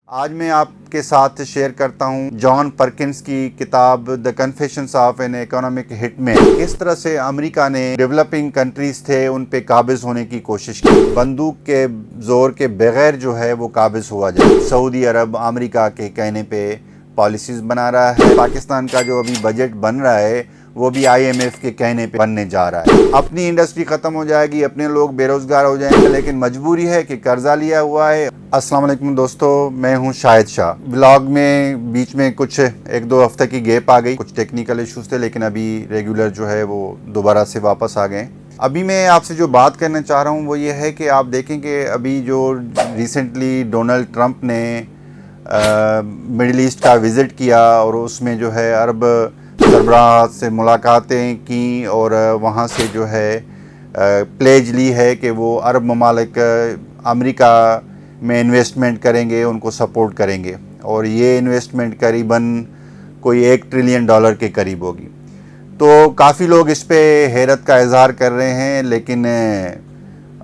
آج میں آپ کے ساتھ شیئر کرتا ہوں جان پرکنز کی کتاب دی کنفیشنز آف این اکنامک ہٹ مین۔ کس طرح سے امریکہ نے ڈیولپنگ کنٹریز تھے ان پہ قابض ہونے کی کوشش کی، بندوق کے زور کے بغیر جو ہے وہ قابض ہوا جائے۔ سعودی عرب امریکہ کے کہنے پہ پالیسیز بنا رہا ہے۔ پاکستان کا جو ابھی بجٹ بن رہا ہے وہ بھی آئی ایم ایف کے کہنے پہ بننے جا رہا ہے۔ اپنی انڈسٹری ختم ہو جائے گی، اپنے لوگ بے روزگار ہو جائیں گے، لیکن مجبوری ہے کہ قرضہ لیا ہوا ہے۔ السلام علیکم دوستو، میں ہوں شاہد شاہ۔ ولاگ میں بیچ میں کچھ ایک دو ہفتہ کی گیپ آ گئی، کچھ ٹیکنیکل ایشوز تھے، لیکن ابھی ریگولر جو ہے وہ دوبارہ سے واپس آ گئے۔ ابھی میں آپ سے جو بات کرنا چاہ رہا ہوں وہ یہ ہے کہ آپ دیکھیں کہ ابھی جو ریسنٹلی ڈونلڈ ٹرمپ نے مڈل ایسٹ کا وزٹ کیا اور اس میں جو ہے عرب سربراہ سے ملاقاتیں کیں اور وہاں سے جو ہے پلیج لی ہے کہ وہ عرب ممالک امریکہ میں انویسٹمنٹ کریں گے، ان کو سپورٹ کریں گے، اور یہ انویسٹمنٹ قریباً کوئی $1 ٹریلین کے قریب ہوگی۔ تو کافی لوگ اس پہ حیرت کا اظہار کر رہے ہیں، لیکن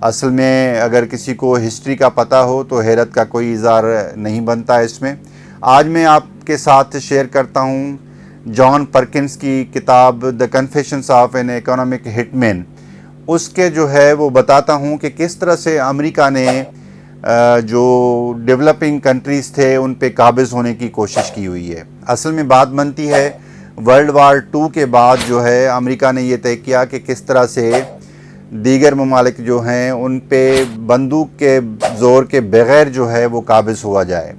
اصل میں اگر کسی کو ہسٹری کا پتہ ہو تو حیرت کا کوئی اظہار نہیں بنتا اس میں۔ آج میں آپ کے ساتھ شیئر کرتا ہوں جان پرکنز کی کتاب دی کنفیشنز آف این اکنامک ہٹ مین۔ اس کے جو ہے وہ بتاتا ہوں کہ کس طرح سے امریکہ نے جو ڈیولپنگ کنٹریز تھے ان پہ قابض ہونے کی کوشش کی ہوئی ہے۔ اصل میں بات بنتی ہے ورلڈ وار 2 کے بعد جو ہے امریکہ نے یہ طے کیا کہ کس طرح سے دیگر ممالک جو ہیں ان پہ بندوق کے زور کے بغیر جو ہے وہ قابض ہوا جائے۔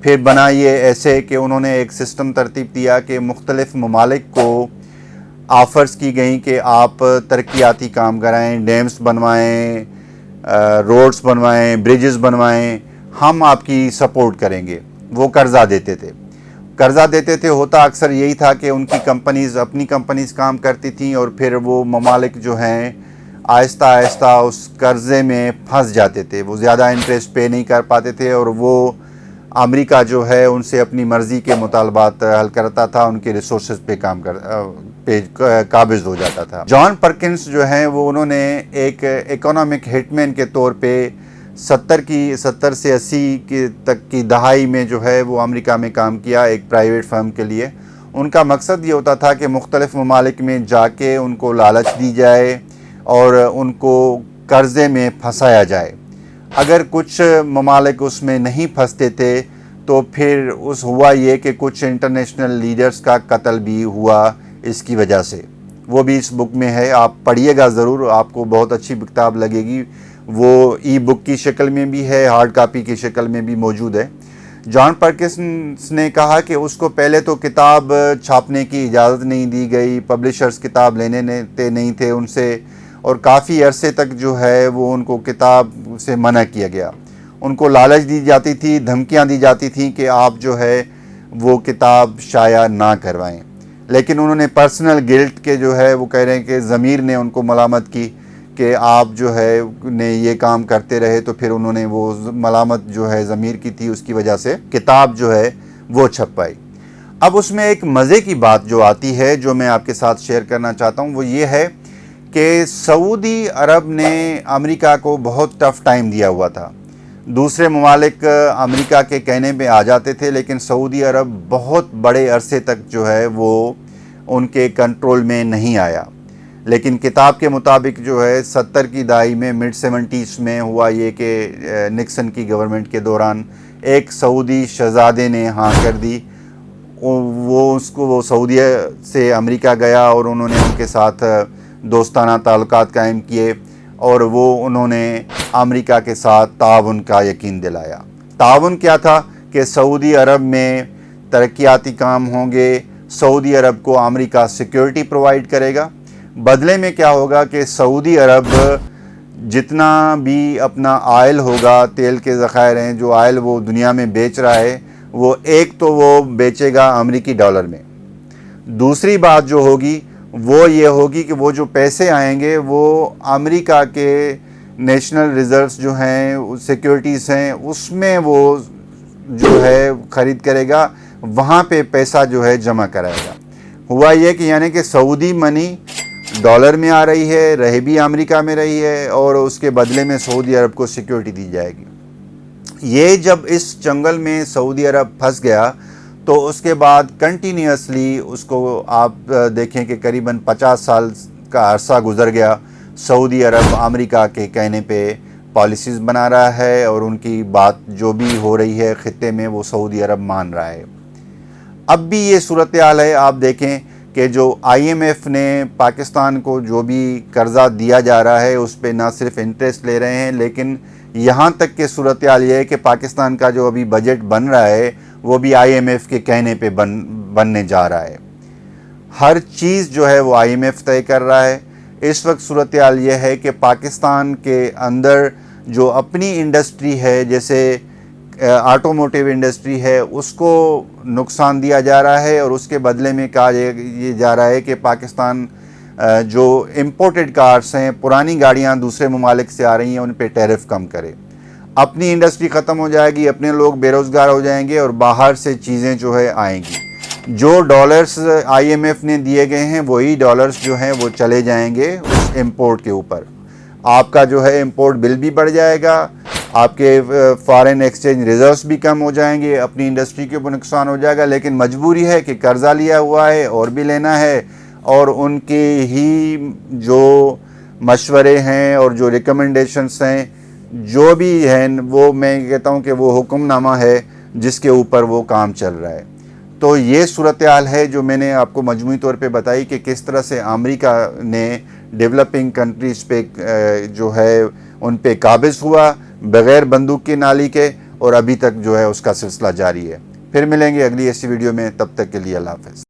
پھر بنا یہ ایسے کہ انہوں نے ایک سسٹم ترتیب دیا کہ مختلف ممالک کو آفرز کی گئیں کہ آپ ترقیاتی کام کرائیں، ڈیمز بنوائیں، روڈز بنوائیں، بریجز بنوائیں، ہم آپ کی سپورٹ کریں گے۔ وہ قرضہ دیتے تھے۔ ہوتا اکثر یہی تھا کہ ان کی کمپنیز اپنی کمپنیز کام کرتی تھیں اور پھر وہ ممالک جو ہیں آہستہ آہستہ اس قرضے میں پھنس جاتے تھے، وہ زیادہ انٹرسٹ پے نہیں کر پاتے تھے اور وہ امریکہ جو ہے ان سے اپنی مرضی کے مطالبات حل کرتا تھا، ان کے ریسورسز پہ قابض ہو جاتا تھا۔ جان پرکنز جو ہیں وہ انہوں نے ایک اکنامک ہٹ مین کے طور پہ 70 سے 80 تک کی دہائی میں جو ہے وہ امریکہ میں کام کیا ایک پرائیویٹ فرم کے لیے۔ ان کا مقصد یہ ہوتا تھا کہ مختلف ممالک میں جا کے ان کو لالچ دی جائے اور ان کو قرضے میں پھنسایا جائے۔ اگر کچھ ممالک اس میں نہیں پھنستے تھے تو پھر ہوا یہ کہ کچھ انٹرنیشنل لیڈرز کا قتل بھی ہوا اس کی وجہ سے۔ وہ بھی اس بک میں ہے، آپ پڑھیے گا ضرور، آپ کو بہت اچھی کتاب لگے گی۔ وہ ای بک کی شکل میں بھی ہے، ہارڈ کاپی کی شکل میں بھی موجود ہے۔ جان پرکنز نے کہا کہ اس کو پہلے تو کتاب چھاپنے کی اجازت نہیں دی گئی، پبلشرز کتاب لینے نہیں تھے ان سے، اور کافی عرصے تک جو ہے وہ ان کو کتاب سے منع کیا گیا۔ ان کو لالچ دی جاتی تھی، دھمکیاں دی جاتی تھیں کہ آپ جو ہے وہ کتاب شائع نہ کروائیں، لیکن انہوں نے پرسنل گلٹ کے جو ہے وہ کہہ رہے ہیں کہ ضمیر نے ان کو ملامت کی کہ آپ جو ہے نے یہ کام کرتے رہے، تو پھر انہوں نے وہ ملامت جو ہے ضمیر کی تھی، اس کی وجہ سے کتاب جو ہے وہ چھپ پائی۔ اب اس میں ایک مزے کی بات جو آتی ہے جو میں آپ کے ساتھ شیئر کرنا چاہتا ہوں وہ یہ ہے کہ سعودی عرب نے امریکہ کو بہت ٹف ٹائم دیا ہوا تھا۔ دوسرے ممالک امریکہ کے کہنے پہ آ جاتے تھے، لیکن سعودی عرب بہت بڑے عرصے تک جو ہے وہ ان کے کنٹرول میں نہیں آیا۔ لیکن کتاب کے مطابق جو ہے 70 کی دہائی میں مڈ 70s میں ہوا یہ کہ نکسن کی گورنمنٹ کے دوران ایک سعودی شہزادے نے ہاں کر دی۔ وہ سعودیہ سے امریکہ گیا اور انہوں نے ان کے ساتھ دوستانہ تعلقات قائم کیے اور انہوں نے امریکہ کے ساتھ تعاون کا یقین دلایا۔ تعاون کیا تھا کہ سعودی عرب میں ترقیاتی کام ہوں گے، سعودی عرب کو امریکہ سیکیورٹی پرووائڈ کرے گا۔ بدلے میں کیا ہوگا کہ سعودی عرب جتنا بھی اپنا آئل ہوگا، تیل کے ذخائر ہیں جو آئل وہ دنیا میں بیچ رہا ہے، وہ ایک تو وہ بیچے گا امریکی ڈالر میں۔ دوسری بات جو ہوگی وہ یہ ہوگی کہ وہ جو پیسے آئیں گے وہ امریکہ کے نیشنل ریزروز جو ہیں، سیکیورٹیز ہیں، اس میں وہ جو ہے خرید کرے گا، وہاں پہ پیسہ جو ہے جمع کرائے گا۔ ہوا یہ کہ یعنی کہ سعودی منی ڈالر میں آ رہی ہے، رہ بھی امریکہ میں رہی ہے، اور اس کے بدلے میں سعودی عرب کو سیکیورٹی دی جائے گی۔ یہ جب اس جنگل میں سعودی عرب پھنس گیا تو اس کے بعد کنٹینیوسلی اس کو آپ دیکھیں کہ قریباً 50 سال کا عرصہ گزر گیا، سعودی عرب امریکہ کے کہنے پہ پالیسیز بنا رہا ہے اور ان کی بات جو بھی ہو رہی ہے خطے میں وہ سعودی عرب مان رہا ہے۔ اب بھی یہ صورتحال ہے، آپ دیکھیں کہ جو آئی ایم ایف نے پاکستان کو جو بھی قرضہ دیا جا رہا ہے اس پہ نہ صرف انٹرسٹ لے رہے ہیں، لیکن یہاں تک کہ صورتحال یہ ہے کہ پاکستان کا جو ابھی بجٹ بن رہا ہے وہ بھی آئی ایم ایف کے کہنے پہ بننے جا رہا ہے۔ ہر چیز جو ہے وہ آئی ایم ایف طے کر رہا ہے۔ اس وقت صورتحال یہ ہے کہ پاکستان کے اندر جو اپنی انڈسٹری ہے، جیسے آٹوموٹیو انڈسٹری ہے، اس کو نقصان دیا جا رہا ہے اور اس کے بدلے میں کہا یہ جا رہا ہے کہ پاکستان جو امپورٹڈ کارز ہیں، پرانی گاڑیاں دوسرے ممالک سے آ رہی ہیں، ان پہ ٹیرف کم کرے۔ اپنی انڈسٹری ختم ہو جائے گی، اپنے لوگ بے روزگار ہو جائیں گے اور باہر سے چیزیں جو ہے آئیں گی۔ جو ڈالرز آئی ایم ایف نے دیے گئے ہیں وہی ڈالرز جو ہیں وہ چلے جائیں گے اس امپورٹ کے اوپر۔ آپ کا جو ہے امپورٹ بل بھی بڑھ جائے گا، آپ کے فارن ایکسچینج ریزروز بھی کم ہو جائیں گے، اپنی انڈسٹری کے اوپر نقصان ہو جائے گا، لیکن مجبوری ہے کہ قرضہ لیا ہوا ہے اور بھی لینا ہے، اور ان کے ہی جو مشورے ہیں اور جو ریکمنڈیشنز ہیں جو بھی ہیں وہ میں کہتا ہوں کہ وہ حکم نامہ ہے جس کے اوپر وہ کام چل رہا ہے۔ تو یہ صورتحال ہے جو میں نے آپ کو مجموعی طور پہ بتائی کہ کس طرح سے امریکہ نے ڈیولپنگ کنٹریز پہ جو ہے ان پہ قابض ہوا بغیر بندوق کی نالی کے، اور ابھی تک جو ہے اس کا سلسلہ جاری ہے۔ پھر ملیں گے اگلی ایسی ویڈیو میں، تب تک کے لیے اللہ حافظ۔